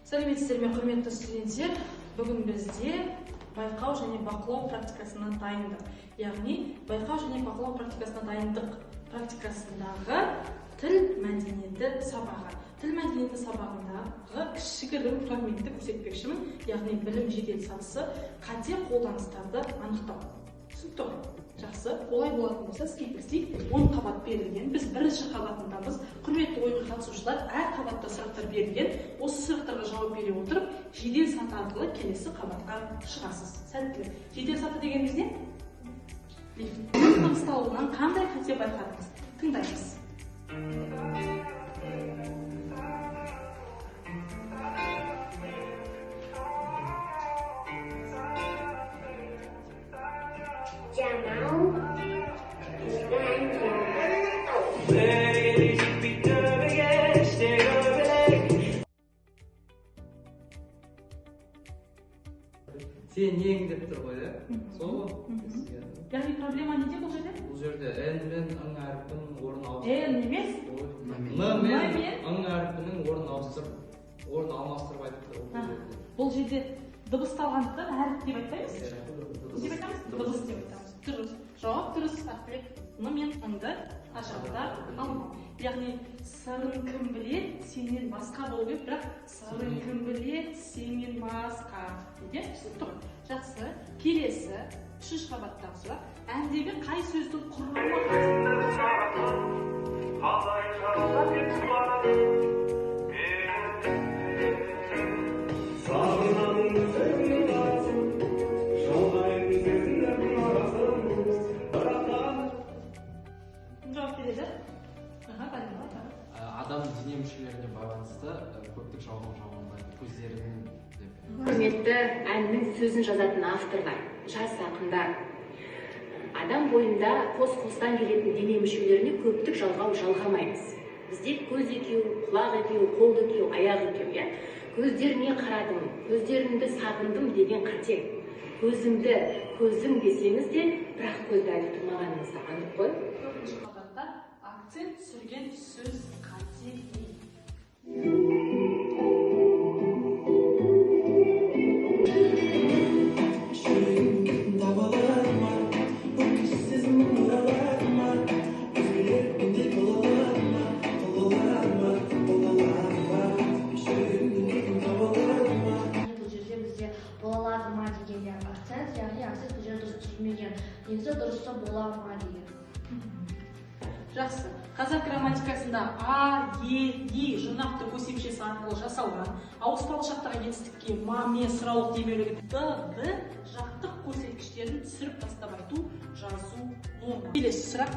Сәлеметсіздер ме, құрметті студенттер? Бүгін бізде байқау және бақылау практикасына дайындық. Яғни, байқау және бақылау практикасына дайындық практикасындағы тіл мәдениеті сабағы. Тіл мәдениеті сабағындағы кішігірім фрагментті көрсетпекшімін. Яғни, білім жедел сатысы қате қолданыстарды анықтау. Түсінікті ғой? Жақсы, олай болатын болса, іске кірісейік. 10 қабат берілген. Біз бірінші қабатындамыз. Құрметті ойынға қатысушылар, әр қабатта сұрақтар берілген. Осы сұрақтарға жауап бере отырып, жедел саты арқылы келесі қабатқа шығасыз. Сәттілік. Жедел саты дегеніміз не? Лифт. Дыбысталуынан қандай қате байқадыңыз? Тыңдаймыз. Сен нең деп тұр ғой, сол? Яғни проблема неде бұл жерде? Бұл жерде N мен ң әріпінің орнын ауыстырып. N емес? Н мен ң әріпінің орнын алмастырып айтыпты. Бұл жерде дыбысталғандықтан әріп деп айтпаймыз? Деп айтамыз? Дыбыс деп айтамыз. Дұрыс. Жауап дұрыс. Ақбілек. Н мен ңді ажарда алмау. Яғни, сырын кім білет, сенен басқа болу керек, бірақ сырын кім білет, сенен басқа. Неде? Түсінікті ғой. Жақсы. Келесі, үшінші қабаттағы сұрақ. Әндегі қай сөздің құрылымы жауап береді? Адам дене мүшелеріне байланысты көптік жалғау көздерінің деп. Құрметті әннің сөзін жазатын авторлар, жас ақындар. Адам бойында қос-қостан келетін дене мүшелеріне көптік жалғамаймыз. Бізде көз екеу, құлақ екеу, қол екеу, аяқ екеу. Көздеріне қарадым, көздерімді сағындым деген қате. Көзімді, көзім десеңіз де, бірақ көзді әлі тұрмағаныңызды анық қой. Төртінші қабатта акцент түсірген сөз қате не? Негізі дұрысы бола ма деген. Жақсы. Қазақ грамматикасында А, Е, И жұрнақты көсемшесі арқылы жасалған, ауыспалы шақтағы етістікке ма, ме, сұраулық демеулігі Д, Д жақтық көрсеткіштерін түсіріп тастап айту, жазу норма. Келесі сұрақ.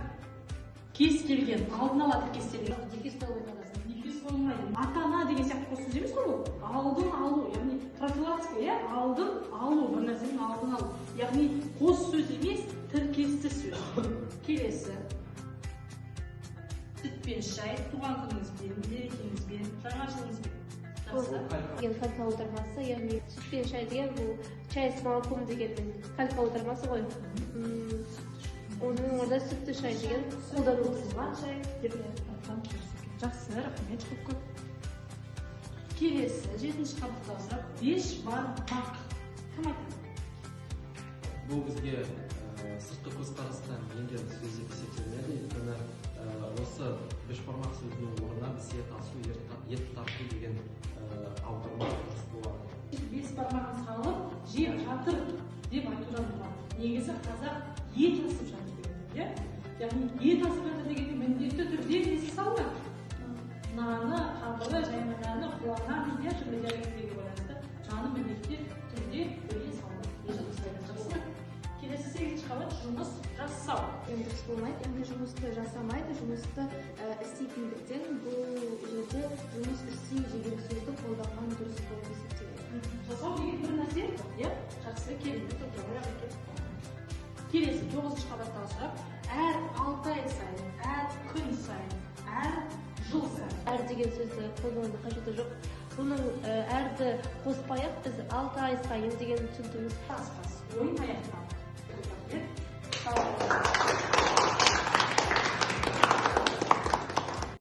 Кез келген, алдын ала тіркестелген. Декес қойып айтасың. Декес қоймайды. Ата-ана деген сияқты қос сөз емес қой ол. Алдын алу, яғни профилактика, алдын алу, бір нәрсенің алдын алу. Яғни қос сөз емес, тіркесті сөз. Келесі. Сүт пен шай, туған күніңізбен, мерекеңізбен, жаңа жылыңызбен. Деген калька аудармасы, яғни сүт пен шай деген бұл чай с молоком деген калька аудармасы ғой. Оның орда сүтті шай деген қолданылсын ба? Шай деп айтқан керісі. Жақсы, рахмет көп. Келесі, 7-ші қабатта сұрақ. Беш бар бақ. Кім айтады? Бұл бізге сыртқы көзқарастан енген сөз деп есептелінеді. Өйткені осы бешбармақ сөзінің орнына біз ет асу, ет тарту деген аударма дұрыс болады. Бес бармағын салып, жеп жатыр деп айтудан болады. Негізі қазақ ет асып жатыр деген. Яғни ет асып жатыр дегенде міндетті түрде несі салды? Наны, қабыры, және наны, құлағынан түрлі диалектіге байланысты жаны міндетті түрде бөле салды. Келесі 8-ші қабат жұмыс жасау. Дұрыс болмайды, енді жұмысты жасамайды, жұмысты істейтіндіктен бұл жерде жұмыс істей деген сөзді қолданған дұрыс болып есептеледі. Жасау деген бір нәрсе, жақсы келінді тоқтауға екен. Келесі 9-ші қабаттағы сұрақ. Әр 6 ай сайын, әр күн сайын, әр жыл сайын. Әр деген сөзді қолданудың қажеті жоқ. Бұның әрді қоспай-ақ біз 6 ай сайын деген түсінігіміз. Ойын аяқтан.